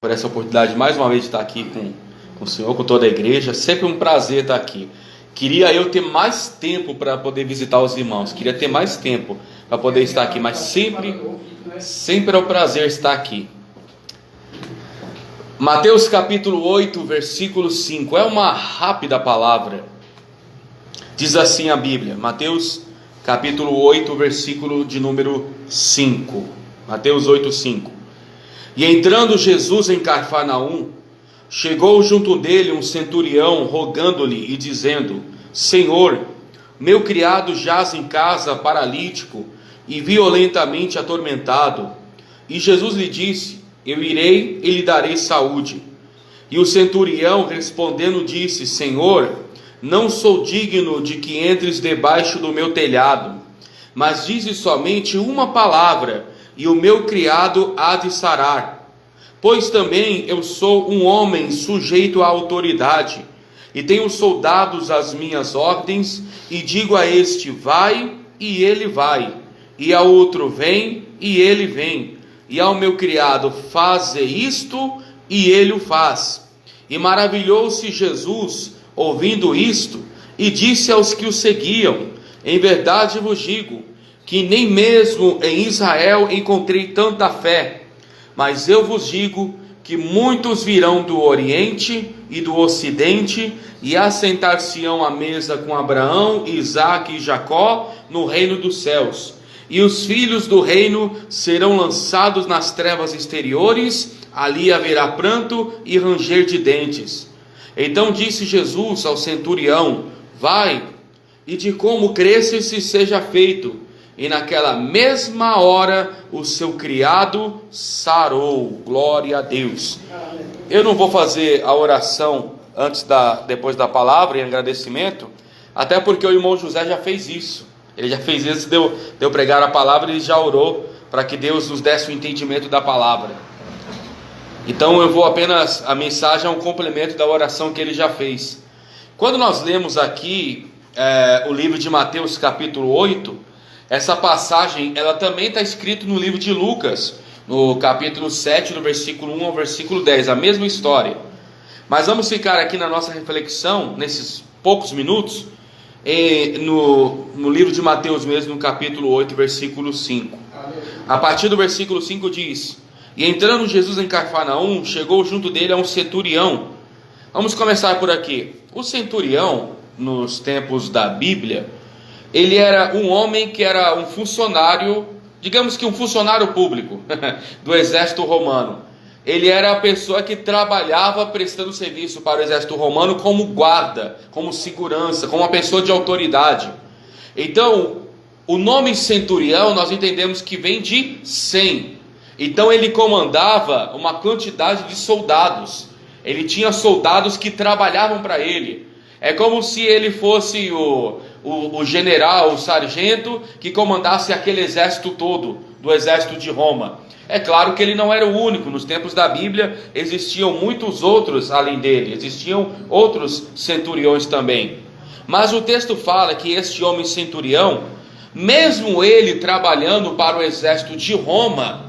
por essa oportunidade mais uma vez de estar aqui com o Senhor, com toda a igreja. Sempre um prazer estar aqui. Queria eu ter mais tempo para poder visitar os irmãos, queria ter mais tempo para poder estar aqui, mas sempre é um prazer estar aqui. Mateus capítulo 8, versículo 5, é uma rápida palavra. Diz assim a Bíblia, Mateus capítulo 8, versículo de número 5. Mateus 8, 5. E entrando Jesus em Cafarnaum, chegou junto dele um centurião, rogando-lhe e dizendo: Senhor, meu criado jaz em casa paralítico e violentamente atormentado. E Jesus lhe disse: Eu irei e lhe darei saúde. E o centurião respondendo disse: Senhor, não sou digno de que entres debaixo do meu telhado, mas dize somente uma palavra, e o meu criado há de sarar. Pois também eu sou um homem sujeito à autoridade, e tenho soldados às minhas ordens, e digo a este: vai, e ele vai, e ao outro: vem, e ele vem, e ao meu criado: faze isto, e ele o faz. E maravilhou-se Jesus ouvindo isto, e disse aos que o seguiam: Em verdade vos digo, que nem mesmo em Israel encontrei tanta fé. Mas eu vos digo que muitos virão do Oriente e do Ocidente, e assentar-se-ão à mesa com Abraão, Isaque e Jacó, no reino dos céus. E os filhos do reino serão lançados nas trevas exteriores, ali haverá pranto e ranger de dentes. Então disse Jesus ao centurião: vai, e de como cresces se seja feito. E naquela mesma hora o seu criado sarou. Glória a Deus. Eu não vou fazer a oração depois da palavra em agradecimento, até porque o irmão José já fez isso. Ele já fez isso, deu pregar a palavra, ele já orou para que Deus nos desse o entendimento da palavra. Então eu vou apenas, a mensagem é um complemento da oração que ele já fez. Quando nós lemos aqui o livro de Mateus capítulo 8, essa passagem ela também está escrita no livro de Lucas, no capítulo 7, do versículo 1 ao versículo 10, a mesma história. Mas vamos ficar aqui na nossa reflexão, nesses poucos minutos, no livro de Mateus mesmo, no capítulo 8, versículo 5. A partir do versículo 5 diz: E entrando Jesus em Cafarnaum, chegou junto dele a um centurião. Vamos começar por aqui. O centurião, nos tempos da Bíblia, ele era um homem que era um funcionário, digamos que um funcionário público do exército romano. Ele era a pessoa que trabalhava prestando serviço para o exército romano como guarda, como segurança, como uma pessoa de autoridade. Então, o nome centurião nós entendemos que vem de 100. Então ele comandava uma quantidade de soldados. Ele tinha soldados que trabalhavam para ele. É como se ele fosse o general, o sargento que comandasse aquele exército todo, do exército de Roma. É claro que ele não era o único. Nos tempos da Bíblia existiam muitos outros além dele, existiam outros centuriões também. Mas o texto fala que este homem centurião, mesmo ele trabalhando para o exército de Roma,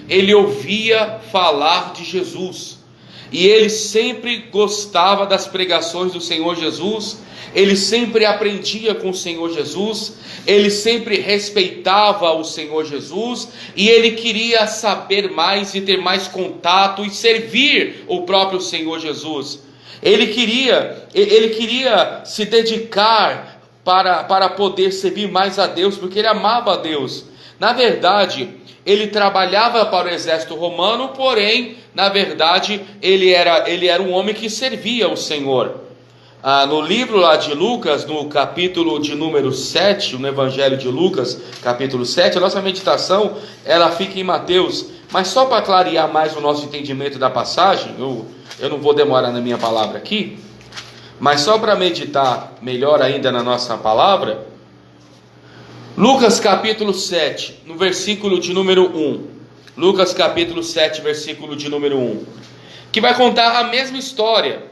ele ouvia falar de Jesus. E ele sempre gostava das pregações do Senhor Jesus, ele sempre aprendia com o Senhor Jesus, ele sempre respeitava o Senhor Jesus, e ele queria saber mais e ter mais contato e servir o próprio Senhor Jesus. Ele queria se dedicar para poder servir mais a Deus, porque ele amava a Deus. Na verdade, ele trabalhava para o exército romano, porém, na verdade, ele era um homem que servia o Senhor. No livro lá de Lucas, no capítulo de número 7, no Evangelho de Lucas, capítulo 7, a nossa meditação, ela fica em Mateus. Mas só para clarear mais o nosso entendimento da passagem, eu não vou demorar na minha palavra aqui, mas só para meditar melhor ainda na nossa palavra, Lucas capítulo 7, no versículo de número 1. Lucas capítulo 7, versículo de número 1. Que vai contar a mesma história,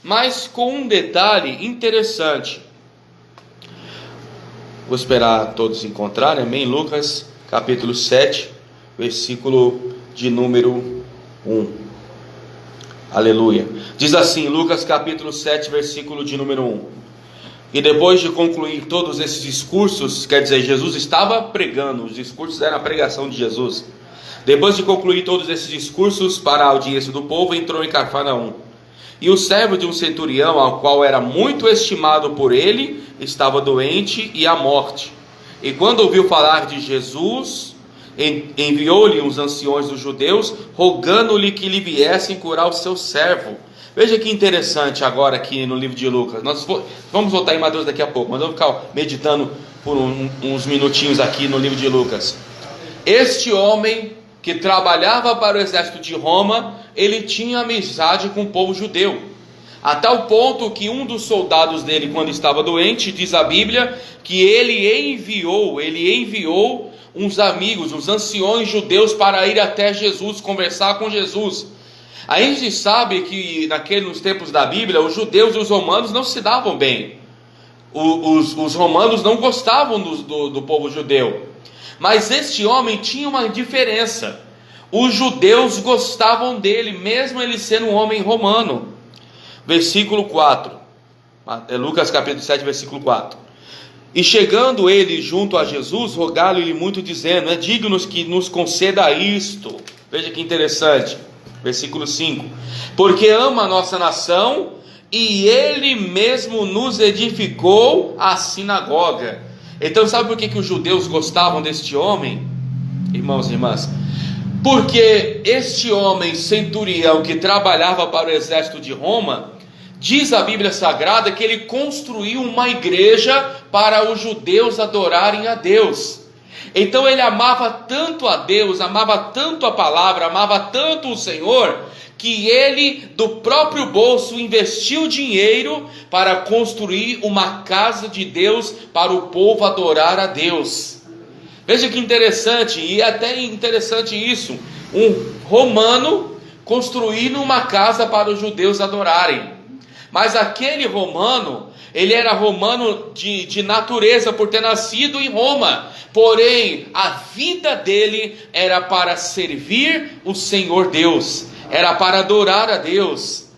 mas com um detalhe interessante. Vou esperar todos encontrarem, amém? Lucas capítulo 7, versículo de número 1. Aleluia. Diz assim, Lucas capítulo 7, versículo de número 1. E depois de concluir todos esses discursos, quer dizer, Jesus estava pregando, os discursos eram a pregação de Jesus. Depois de concluir todos esses discursos para a audiência do povo, entrou em Cafarnaum. E o servo de um centurião, ao qual era muito estimado por ele, estava doente e à morte. E quando ouviu falar de Jesus, enviou-lhe os anciões dos judeus, rogando-lhe que lhe viessem curar o seu servo. Veja que interessante agora aqui no livro de Lucas. Nós vamos voltar em Mateus daqui a pouco, mas vamos ficar meditando por uns minutinhos aqui no livro de Lucas. Este homem que trabalhava para o exército de Roma, ele tinha amizade com o povo judeu, a tal ponto que um dos soldados dele, quando estava doente, diz a Bíblia, que ele enviou uns amigos, uns anciões judeus, para ir até Jesus, conversar com Jesus. A gente sabe que nos tempos da Bíblia, os judeus e os romanos não se davam bem. Os romanos não gostavam do povo judeu. Mas este homem tinha uma diferença. Os judeus gostavam dele, mesmo ele sendo um homem romano. Versículo 4. Lucas capítulo 7, versículo 4. E chegando ele junto a Jesus, rogaram-lhe muito, dizendo: é digno que nos conceda isto. Veja que interessante. Versículo 5. Porque ama a nossa nação, e ele mesmo nos edificou a sinagoga. Então sabe por que os judeus gostavam deste homem? Irmãos e irmãs, porque este homem centurião que trabalhava para o exército de Roma, diz a Bíblia Sagrada que ele construiu uma igreja para os judeus adorarem a Deus. Então ele amava tanto a Deus, amava tanto a palavra, amava tanto o Senhor, que ele do próprio bolso investiu dinheiro para construir uma casa de Deus para o povo adorar a Deus. Veja que interessante, e é até interessante isso, um romano construindo uma casa para os judeus adorarem. Mas aquele romano, ele era romano de natureza, por ter nascido em Roma. Porém, a vida dele era para servir o Senhor Deus, era para adorar a Deus.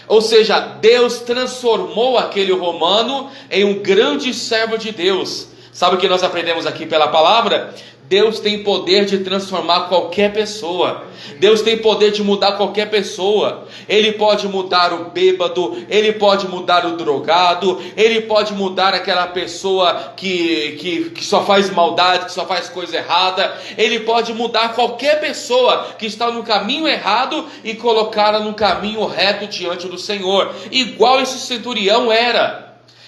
Ou seja, Deus transformou aquele romano em um grande servo de Deus. Sabe o que nós aprendemos aqui pela palavra? Deus tem poder de transformar qualquer pessoa. Deus tem poder de mudar qualquer pessoa. Ele pode mudar o bêbado, ele pode mudar o drogado, ele pode mudar aquela pessoa que só faz maldade, que só faz coisa errada. Ele pode mudar qualquer pessoa que está no caminho errado e colocá-la no caminho reto diante do Senhor, igual esse centurião era.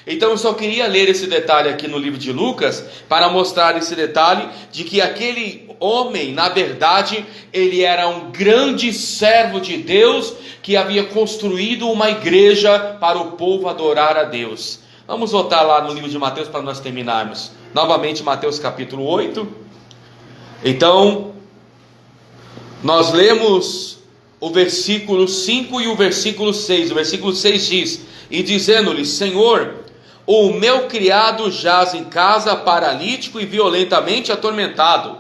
Então eu só queria ler esse detalhe aqui no livro de Lucas, para mostrar esse detalhe de que aquele homem, na verdade, ele era um grande servo de Deus, que havia construído uma igreja para o povo adorar a Deus. Vamos voltar lá no livro de Mateus para nós terminarmos. Novamente Mateus capítulo 8. Então, nós lemos o versículo 5 e o versículo 6. O versículo 6 diz: e dizendo-lhe: Senhor, o meu criado jaz em casa paralítico e violentamente atormentado.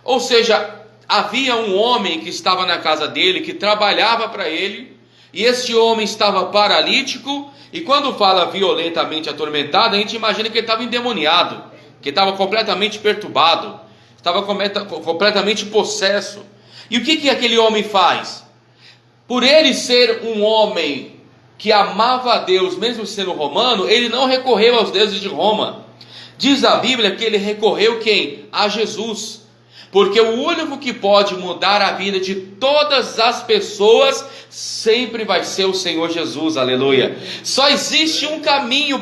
Ou seja, havia um homem que estava na casa dele, que trabalhava para ele, e este homem estava paralítico, e quando fala violentamente atormentado, a gente imagina que ele estava endemoniado, que estava completamente perturbado, estava completamente possesso. E o que aquele homem faz? Por ele ser um homem que amava a Deus, mesmo sendo romano, ele não recorreu aos deuses de Roma. Diz a Bíblia que ele recorreu quem? A Jesus. Porque o único que pode mudar a vida de todas as pessoas sempre vai ser o Senhor Jesus, aleluia. Só existe um caminho,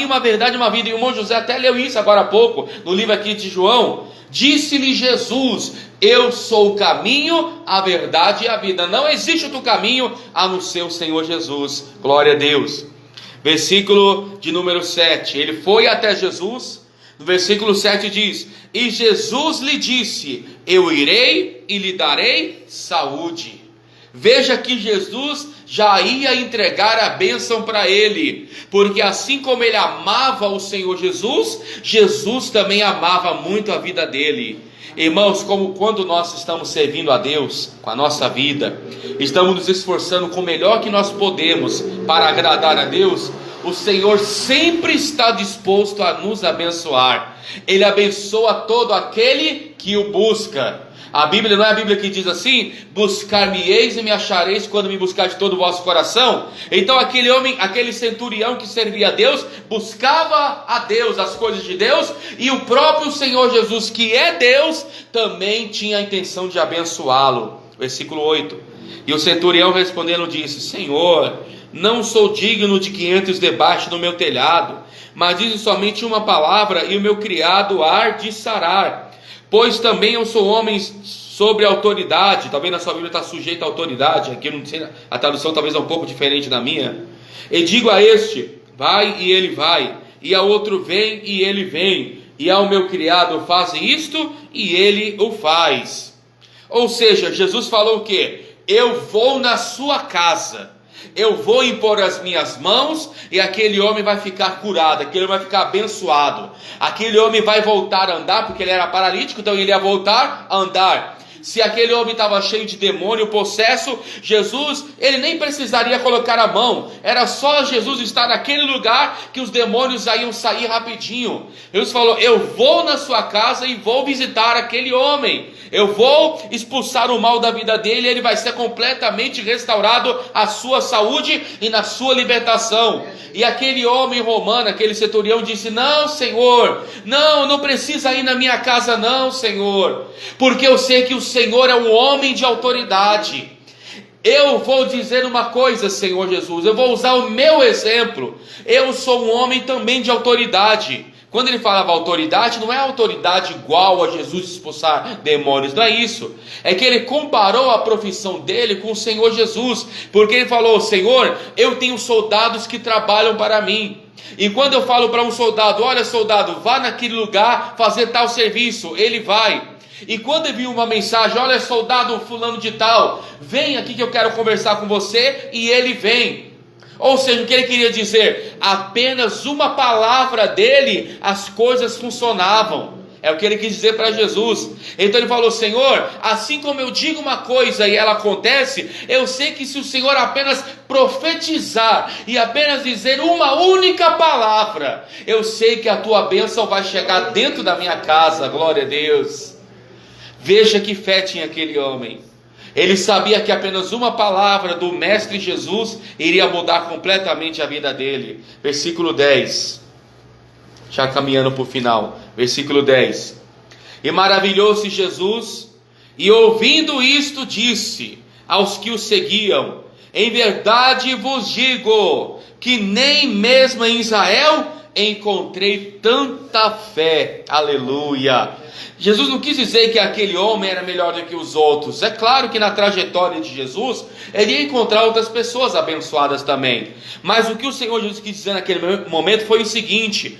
uma verdade, uma vida. E o irmão José até leu isso agora há pouco, no livro aqui de João. Disse-lhe Jesus: eu sou o caminho, a verdade e a vida. Não existe outro caminho a não ser o Senhor Jesus. Glória a Deus. Versículo de número 7. Ele foi até Jesus. No versículo 7 diz: e Jesus lhe disse: eu irei e lhe darei saúde. Veja que Jesus já ia entregar a bênção para ele, porque assim como ele amava o Senhor Jesus, Jesus também amava muito a vida dele. Irmãos, como quando nós estamos servindo a Deus com a nossa vida, estamos nos esforçando com o melhor que nós podemos para agradar a Deus, o Senhor sempre está disposto a nos abençoar. Ele abençoa todo aquele que o busca. A Bíblia não é a Bíblia que diz assim: buscar-me-eis e me achareis quando me buscar de todo o vosso coração. Então aquele homem, aquele centurião que servia a Deus, buscava a Deus, as coisas de Deus, e o próprio Senhor Jesus, que é Deus, também tinha a intenção de abençoá-lo. Versículo 8: e o centurião respondendo disse: Senhor, não sou digno de que entres debaixo do meu telhado, mas dize somente uma palavra e o meu criado há de sarar. Pois também eu sou homem sobre autoridade. Talvez na sua Bíblia está sujeito à autoridade. Aqui eu não sei, a tradução talvez é um pouco diferente da minha. E digo a este: vai, e ele vai. E a outro: vem, e ele vem. E ao meu criado: faze isto, e ele o faz. Ou seja, Jesus falou o quê? Eu vou na sua casa, eu vou impor as minhas mãos, e aquele homem vai ficar curado, aquele homem vai ficar abençoado, aquele homem vai voltar a andar, porque ele era paralítico, então ele ia voltar a andar. Se aquele homem estava cheio de demônio, possesso, Jesus, ele nem precisaria colocar a mão, era só Jesus estar naquele lugar que os demônios iam sair rapidinho. Jesus falou: eu vou na sua casa e vou visitar aquele homem, eu vou expulsar o mal da vida dele, e ele vai ser completamente restaurado a sua saúde e na sua libertação. E aquele homem romano, aquele centurião disse: não, Senhor, não precisa ir na minha casa não, Senhor, porque eu sei que o Senhor é um homem de autoridade. Eu vou dizer uma coisa, Senhor Jesus, eu vou usar o meu exemplo. Eu sou um homem também de autoridade. Quando ele falava autoridade, não é autoridade igual a Jesus expulsar demônios, não é isso. É que ele comparou a profissão dele com o Senhor Jesus, porque ele falou: Senhor, eu tenho soldados que trabalham para mim. E quando eu falo para um soldado: olha, soldado, vá naquele lugar fazer tal serviço, ele vai. E quando eu vi uma mensagem: olha, soldado fulano de tal, vem aqui que eu quero conversar com você, e ele vem. Ou seja, o que ele queria dizer? Apenas uma palavra dele, as coisas funcionavam. É o que ele quis dizer para Jesus. Então ele falou: Senhor, assim como eu digo uma coisa e ela acontece, eu sei que se o Senhor apenas profetizar e apenas dizer uma única palavra, eu sei que a tua bênção vai chegar dentro da minha casa. Glória a Deus. Veja que fé tinha aquele homem. Ele sabia que apenas uma palavra do Mestre Jesus iria mudar completamente a vida dele. Versículo 10, já caminhando para o final. Versículo 10: e maravilhou-se Jesus, e ouvindo isto disse aos que o seguiam: em verdade vos digo, que nem mesmo em Israel encontrei tanta fé. Aleluia. Jesus não quis dizer que aquele homem era melhor do que os outros. É claro que na trajetória de Jesus ele ia encontrar outras pessoas abençoadas também. Mas o que o Senhor Jesus quis dizer naquele momento foi o seguinte: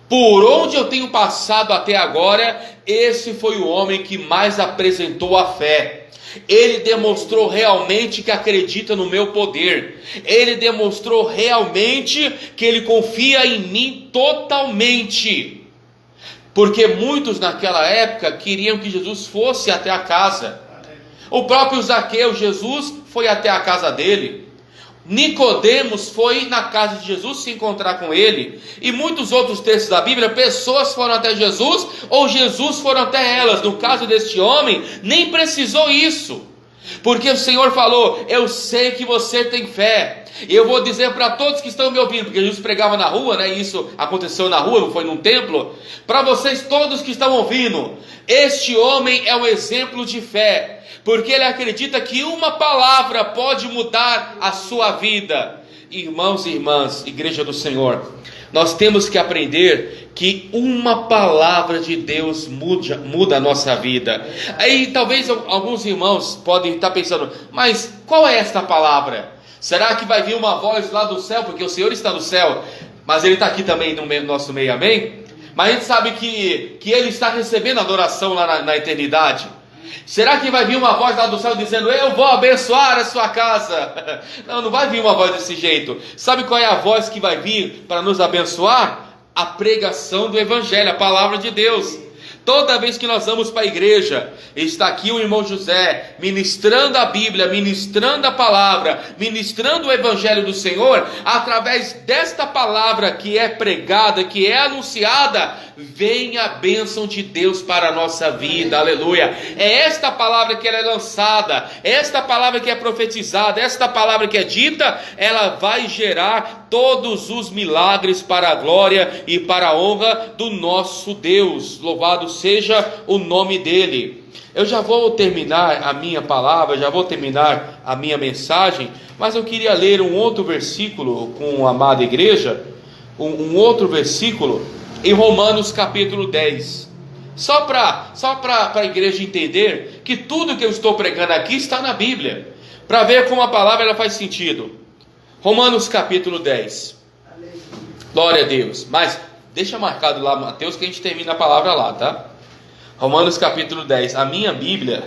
por onde eu tenho passado até agora, esse foi o homem que mais apresentou a fé. Ele demonstrou realmente que acredita no meu poder. Ele demonstrou realmente que ele confia em mim totalmente. Porque muitos naquela época queriam que Jesus fosse até a casa. O próprio Zaqueu, Jesus foi até a casa dele. Nicodemos foi na casa de Jesus se encontrar com ele. E muitos outros textos da Bíblia, pessoas foram até Jesus, ou Jesus foram até elas. No caso deste homem, nem precisou isso, porque o Senhor falou: eu sei que você tem fé. E eu vou dizer para todos que estão me ouvindo, porque Jesus pregava na rua, né? Isso aconteceu na rua, não foi num templo. Para vocês todos que estão ouvindo, este homem é um exemplo de fé, porque ele acredita que uma palavra pode mudar a sua vida. Irmãos e irmãs, igreja do Senhor, nós temos que aprender que uma palavra de Deus muda a nossa vida. Aí talvez alguns irmãos podem estar pensando: mas qual é esta palavra? Será que vai vir uma voz lá do céu? Porque o Senhor está no céu, mas Ele está aqui também no nosso meio, amém? Mas a gente sabe que Ele está recebendo adoração lá na eternidade. Será que vai vir uma voz lá do céu dizendo: eu vou abençoar a sua casa? Não, não vai vir uma voz desse jeito. Sabe qual é a voz que vai vir para nos abençoar? A pregação do Evangelho, a palavra de Deus. Toda vez que nós vamos para a igreja, está aqui o irmão José, ministrando a Bíblia, ministrando a palavra, ministrando o Evangelho do Senhor, através desta palavra que é pregada, que é anunciada, vem a bênção de Deus para a nossa vida, aleluia. É esta palavra que ela é lançada, esta palavra que é profetizada, esta palavra que é dita, ela vai gerar todos os milagres para a glória e para a honra do nosso Deus. Louvado seja o nome dele. Eu já vou terminar a minha palavra, já vou terminar a minha mensagem, mas eu queria ler um outro versículo com a amada igreja, um outro versículo em Romanos capítulo 10. Só para a igreja entender que tudo que eu estou pregando aqui está na Bíblia, para ver como a palavra ela faz sentido. Romanos capítulo 10. Glória a Deus. Mas deixa marcado lá Mateus que a gente termina a palavra lá, tá? Romanos capítulo 10. A minha Bíblia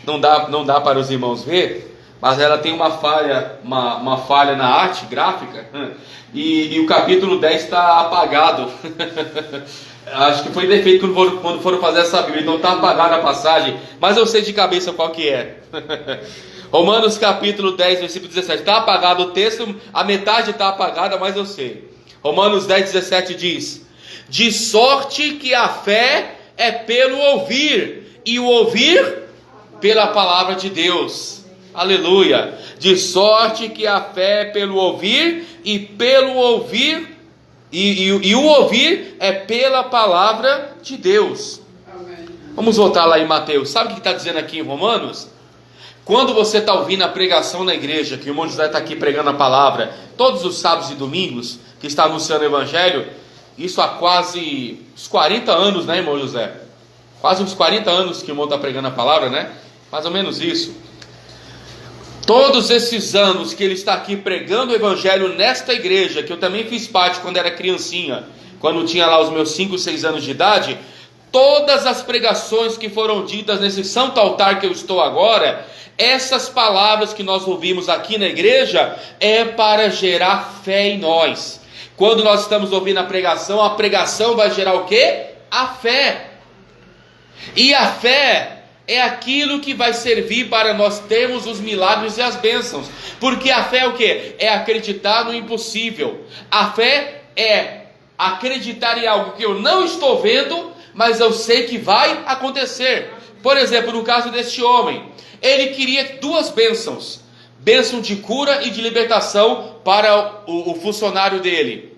não dá para os irmãos ver, mas ela tem uma falha na arte gráfica, e o capítulo 10 está apagado. Acho que foi defeito quando foram fazer essa Bíblia, então está apagada a passagem, mas eu sei de cabeça qual que é. Romanos capítulo 10, versículo 17. Está apagado o texto, a metade está apagada, mas eu sei. Romanos 10, 17 diz: de sorte que a fé é pelo ouvir, e o ouvir pela palavra de Deus. Aleluia. De sorte que a fé é pelo ouvir, e pelo ouvir, e o ouvir é pela palavra de Deus. Amém. Vamos voltar lá em Mateus. Sabe o que está dizendo aqui em Romanos? Quando você está ouvindo a pregação na igreja, que o irmão José está aqui pregando a palavra, todos os sábados e domingos, que está anunciando o Evangelho, isso há quase uns 40 anos, né, irmão José? Quase uns 40 anos que o irmão está pregando a palavra, né? Mais ou menos isso. Todos esses anos que ele está aqui pregando o Evangelho nesta igreja, que eu também fiz parte quando era criancinha, quando tinha lá os meus 5, 6 anos de idade, todas as pregações que foram ditas nesse santo altar que eu estou agora, essas palavras que nós ouvimos aqui na igreja, é para gerar fé em nós. Quando nós estamos ouvindo a pregação vai gerar o quê? A fé. E a fé é aquilo que vai servir para nós termos os milagres e as bênçãos. Porque a fé é o quê? É acreditar no impossível. A fé é acreditar em algo que eu não estou vendo, mas eu sei que vai acontecer. Por exemplo, no caso deste homem, ele queria duas bênçãos: bênção de cura e de libertação para o funcionário dele.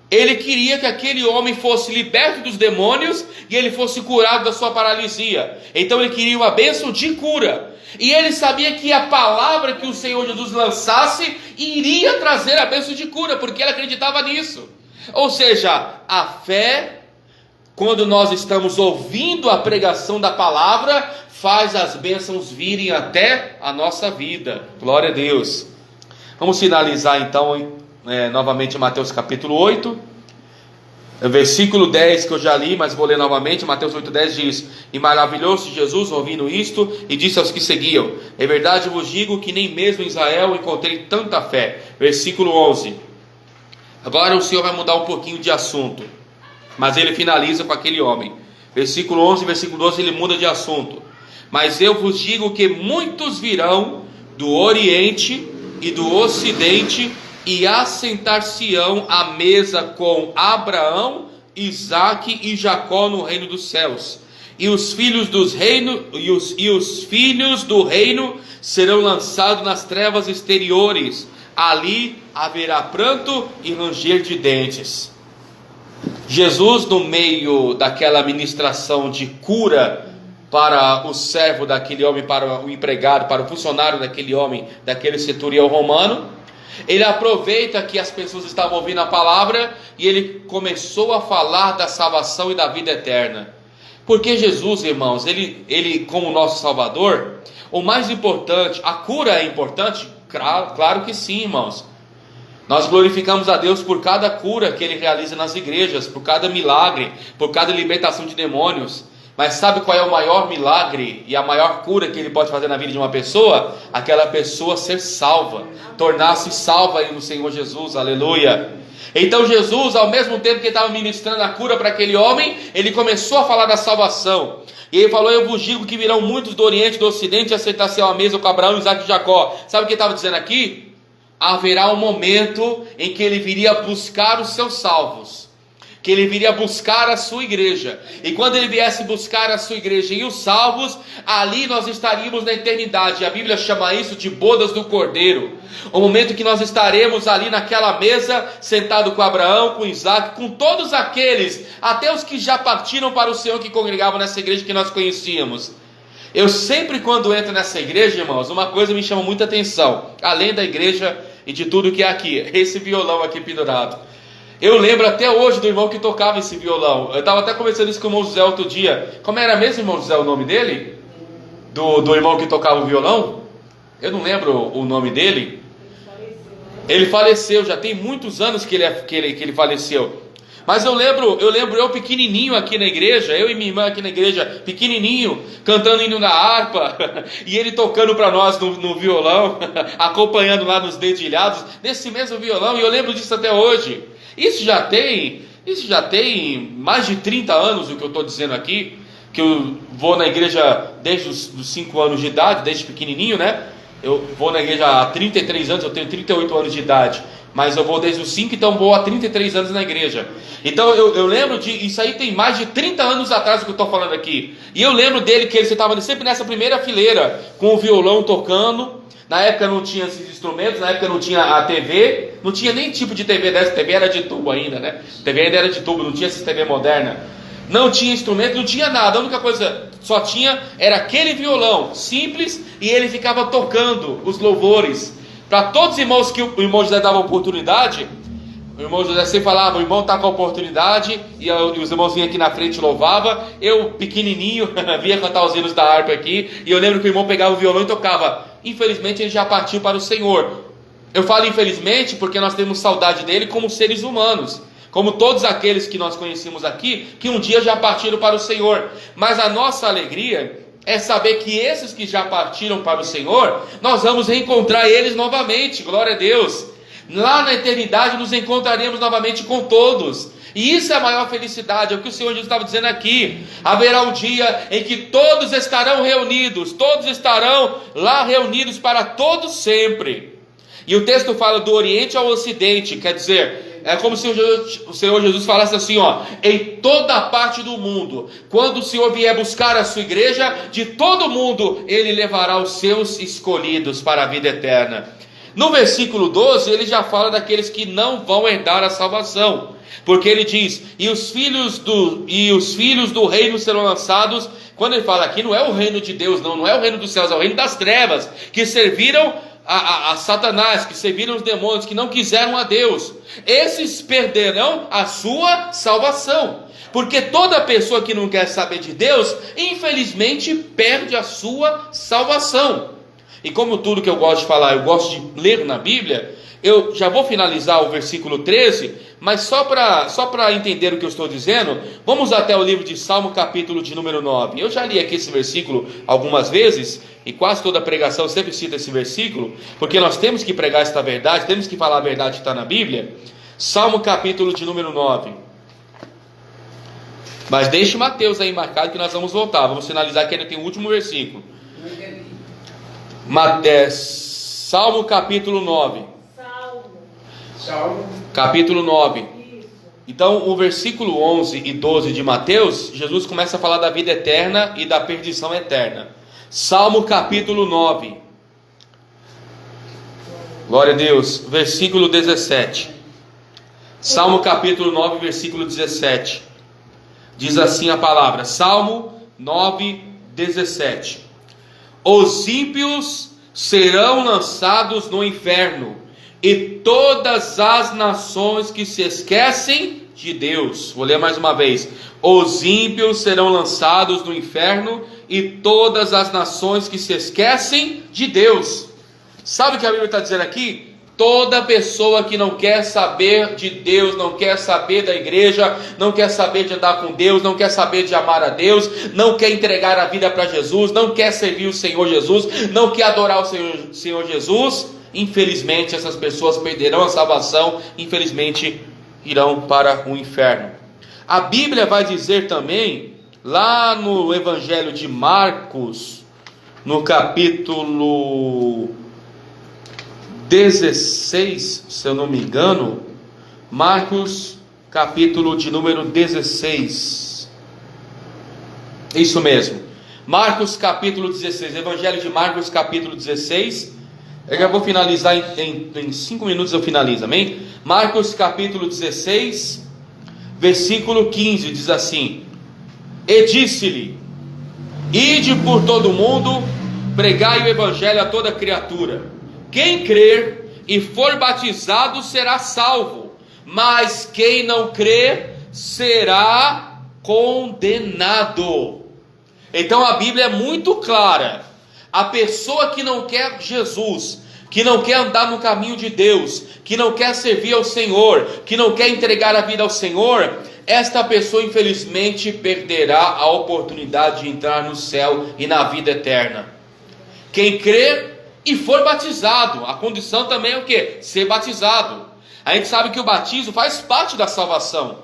Ele queria que aquele homem fosse liberto dos demônios e ele fosse curado da sua paralisia. Então ele queria uma bênção de cura. E ele sabia que a palavra que o Senhor Jesus lançasse iria trazer a bênção de cura, porque ele acreditava nisso. Ou seja, a fé, quando nós estamos ouvindo a pregação da palavra, faz as bênçãos virem até a nossa vida. Glória a Deus. Vamos finalizar então novamente Mateus capítulo 8, versículo 10 que eu já li, mas vou ler novamente. Mateus 8,10 diz: e maravilhou-se Jesus ouvindo isto, e disse aos que seguiam: é verdade vos digo que nem mesmo em Israel encontrei tanta fé. Versículo 11. Agora o Senhor vai mudar um pouquinho de assunto, mas ele finaliza com aquele homem. Versículo 11 e versículo 12 ele muda de assunto: mas eu vos digo que muitos virão do Oriente e do Ocidente e assentar-se-ão à mesa com Abraão, Isaque e Jacó no reino dos céus. E os filhos do reino serão lançados nas trevas exteriores. Ali haverá pranto e ranger de dentes. Jesus, no meio daquela ministração de cura para o servo daquele homem, para o empregado, para o funcionário daquele homem, daquele centurião romano, ele aproveita que as pessoas estavam ouvindo a palavra e ele começou a falar da salvação e da vida eterna. Porque Jesus, irmãos, ele como nosso Salvador, o mais importante, a cura é importante? Claro que sim, irmãos. Nós glorificamos a Deus por cada cura que ele realiza nas igrejas, por cada milagre, por cada libertação de demônios. Mas sabe qual é o maior milagre e a maior cura que ele pode fazer na vida de uma pessoa? Aquela pessoa ser salva, tornar-se salva aí no Senhor Jesus, aleluia. Então Jesus, ao mesmo tempo que estava ministrando a cura para aquele homem, ele começou a falar da salvação. E ele falou: eu vos digo que virão muitos do Oriente e do Ocidente assentar-se à mesa com Abraão, Isaac e Jacó. Sabe o que ele estava dizendo aqui? Haverá um momento em que ele viria buscar os seus salvos, que ele viria buscar a sua igreja, e quando ele viesse buscar a sua igreja e os salvos, ali nós estaríamos na eternidade. A Bíblia chama isso de bodas do Cordeiro, o momento que nós estaremos ali naquela mesa, sentado com Abraão, com Isaac, com todos aqueles, até os que já partiram para o Senhor, que congregavam nessa igreja que nós conhecíamos. Eu sempre, quando entro nessa igreja, irmãos, uma coisa me chama muita atenção, além da igreja e de tudo que é aqui, esse violão aqui pendurado. Eu lembro até hoje do irmão que tocava esse violão. Eu estava até conversando isso com o irmão José outro dia. Como era mesmo, irmão José, o nome dele? Do irmão que tocava o violão? Eu não lembro o nome dele. Ele faleceu, já tem muitos anos que ele faleceu. Mas eu lembro eu pequenininho aqui na igreja, eu e minha irmã aqui na igreja, pequenininho, cantando hino na harpa, e ele tocando para nós no violão, acompanhando lá nos dedilhados, nesse mesmo violão, e eu lembro disso até hoje. Isso já tem mais de 30 anos, o que eu estou dizendo aqui, que eu vou na igreja desde os 5 anos de idade, desde pequenininho, né? Eu vou na igreja há 33 anos, eu tenho 38 anos de idade, mas eu vou desde os 5, então vou há 33 anos na igreja. Então eu lembro isso aí tem mais de 30 anos atrás que eu estou falando aqui. E eu lembro dele que ele estava sempre nessa primeira fileira, com o violão tocando. Na época não tinha esses instrumentos, na época não tinha a TV, não tinha nem tipo de TV dessa, TV era de tubo ainda, né? TV ainda era de tubo, não tinha essa TV moderna. Não tinha instrumento, não tinha nada, a única coisa só tinha era aquele violão simples, e ele ficava tocando os louvores. Para todos os irmãos que o irmão José dava oportunidade, o irmão José sempre falava: o irmão está com a oportunidade, e os irmãos vinham aqui na frente e louvavam. Eu, pequenininho, via cantar os hinos da harpa aqui, e eu lembro que o irmão pegava o violão e tocava. Infelizmente ele já partiu para o Senhor. Eu falo infelizmente porque nós temos saudade dele como seres humanos, como todos aqueles que nós conhecemos aqui, que um dia já partiram para o Senhor. Mas a nossa alegria é saber que esses que já partiram para o Senhor, nós vamos reencontrar eles novamente, glória a Deus. Lá na eternidade nos encontraremos novamente com todos. E isso é a maior felicidade, é o que o Senhor Jesus estava dizendo aqui. Haverá um dia em que todos estarão reunidos, todos estarão lá reunidos para todos sempre. E o texto fala do Oriente ao Ocidente, quer dizer, é como se o Senhor Jesus falasse assim, em toda a parte do mundo. Quando o Senhor vier buscar a sua igreja, de todo mundo Ele levará os seus escolhidos para a vida eterna. No versículo 12 ele já fala daqueles que não vão herdar a salvação, porque ele diz: e os filhos do reino serão lançados. Quando ele fala aqui, não é o reino de Deus, não é o reino dos céus, é o reino das trevas, que serviram a Satanás, que serviram os demônios, que não quiseram a Deus. Esses perderão a sua salvação, porque toda pessoa que não quer saber de Deus, infelizmente perde a sua salvação. E como tudo que eu gosto de falar, eu gosto de ler na Bíblia, eu já vou finalizar o versículo 13, mas só para entender o que eu estou dizendo, vamos até o livro de Salmo, capítulo de número 9. Eu já li aqui esse versículo algumas vezes, e quase toda pregação sempre cita esse versículo, porque nós temos que pregar esta verdade, temos que falar a verdade que está na Bíblia. Salmo, capítulo de número 9. Mas deixe Mateus aí marcado que nós vamos voltar, vamos finalizar que ainda tem o último versículo. Salmo capítulo 9. Salmo. Capítulo 9. Então o versículo 11 e 12 de Mateus, Jesus começa a falar da vida eterna e da perdição eterna. Salmo capítulo 9. Glória a Deus. Versículo 17. Salmo capítulo 9, versículo 17. Diz assim a palavra. Salmo 9, 17. Os ímpios serão lançados no inferno, e todas as nações que se esquecem de Deus. Vou ler mais uma vez. Os ímpios serão lançados no inferno, e todas as nações que se esquecem de Deus. Sabe o que a Bíblia está dizendo aqui? Toda pessoa que não quer saber de Deus, não quer saber da igreja, não quer saber de andar com Deus, não quer saber de amar a Deus, não quer entregar a vida para Jesus, não quer servir o Senhor Jesus, não quer adorar o Senhor Jesus, infelizmente essas pessoas perderão a salvação, infelizmente irão para o inferno. A Bíblia vai dizer também, lá no Evangelho de Marcos, no capítulo 16, se eu não me engano, Marcos, capítulo de número 16, isso mesmo, Marcos capítulo 16, Evangelho de Marcos capítulo 16, eu já vou finalizar em 5 minutos eu finalizo, amém? Marcos capítulo 16, versículo 15, diz assim: E disse-lhe: Ide por todo o mundo, pregai o Evangelho a toda criatura. Quem crer e for batizado será salvo, mas quem não crer será condenado. Então a Bíblia é muito clara. A pessoa que não quer Jesus, que não quer andar no caminho de Deus, que não quer servir ao Senhor, que não quer entregar a vida ao Senhor, esta pessoa infelizmente perderá a oportunidade de entrar no céu e na vida eterna. Quem crer e for batizado, a condição também é o quê? Ser batizado. A gente sabe que o batismo faz parte da salvação.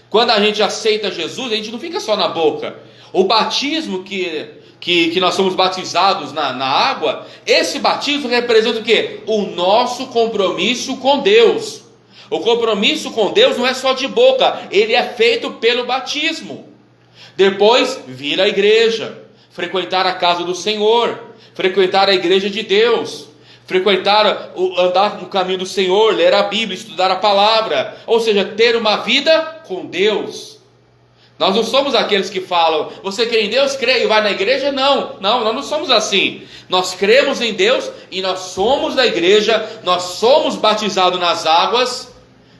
Quando a gente aceita Jesus, a gente não fica só na boca. O batismo que nós somos batizados na água, esse batismo representa o quê? O nosso compromisso com Deus. O compromisso com Deus não é só de boca, ele é feito pelo batismo. Depois, vir à igreja, frequentar a casa do Senhor, frequentar a igreja de Deus, andar no caminho do Senhor, ler a Bíblia, estudar a palavra, ou seja, ter uma vida com Deus. Nós não somos aqueles que falam: você crê em Deus, crê e vai na igreja? Não, nós não somos assim. Nós cremos em Deus e nós somos da igreja, nós somos batizados nas águas,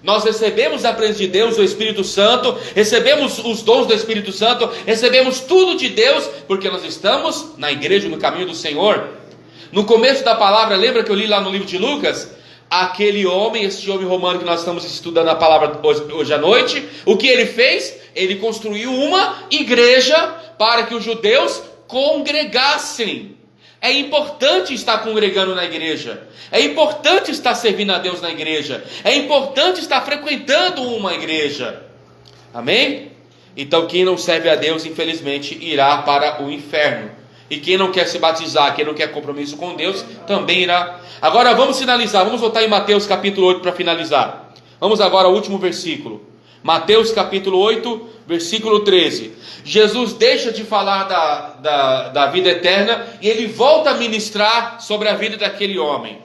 nós recebemos a presença de Deus, o Espírito Santo, recebemos os dons do Espírito Santo, recebemos tudo de Deus, porque nós estamos na igreja, no caminho do Senhor. No começo da palavra, lembra que eu li lá no livro de Lucas? Aquele homem, esse homem romano que nós estamos estudando a palavra hoje à noite, o que ele fez? Ele construiu uma igreja para que os judeus congregassem. É importante estar congregando na igreja, é importante estar servindo a Deus na igreja, é importante estar frequentando uma igreja, amém? Então quem não serve a Deus, infelizmente, irá para o inferno. E quem não quer se batizar, quem não quer compromisso com Deus, também irá. Agora vamos finalizar, vamos voltar em Mateus capítulo 8 para finalizar. Vamos agora ao último versículo. Mateus capítulo 8, versículo 13. Jesus deixa de falar da vida eterna e ele volta a ministrar sobre a vida daquele homem.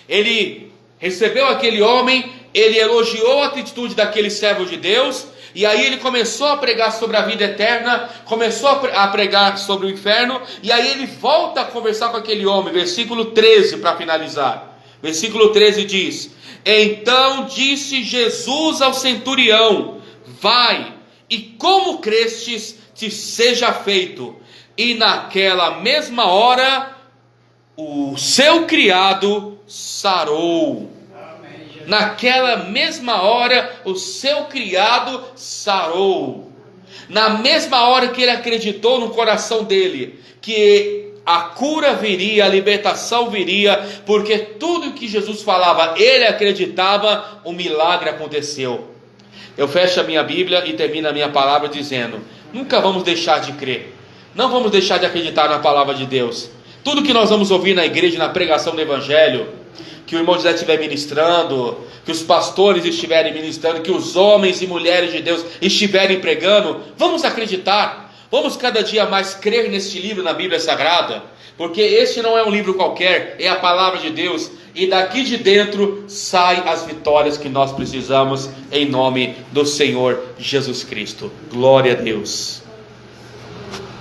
Ele recebeu aquele homem, ele elogiou a atitude daquele servo de Deus, e aí ele começou a pregar sobre a vida eterna, começou a pregar sobre o inferno, e aí ele volta a conversar com aquele homem, versículo 13 para finalizar. Versículo 13 diz: Então disse Jesus ao centurião: Vai, e como crestes, te seja feito. E naquela mesma hora, o seu criado sarou. Naquela mesma hora, o seu criado sarou. Na mesma hora que ele acreditou no coração dele, que a cura viria, a libertação viria, porque tudo que Jesus falava, ele acreditava, o milagre aconteceu. Eu fecho a minha Bíblia e termino a minha palavra dizendo: nunca vamos deixar de crer, não vamos deixar de acreditar na palavra de Deus. Tudo que nós vamos ouvir na igreja, na pregação do Evangelho, que o irmão José estiver ministrando, que os pastores estiverem ministrando, que os homens e mulheres de Deus estiverem pregando, vamos acreditar, vamos cada dia mais crer neste livro, na Bíblia Sagrada, porque este não é um livro qualquer, é a palavra de Deus, e daqui de dentro saem as vitórias que nós precisamos, em nome do Senhor Jesus Cristo. Glória a Deus.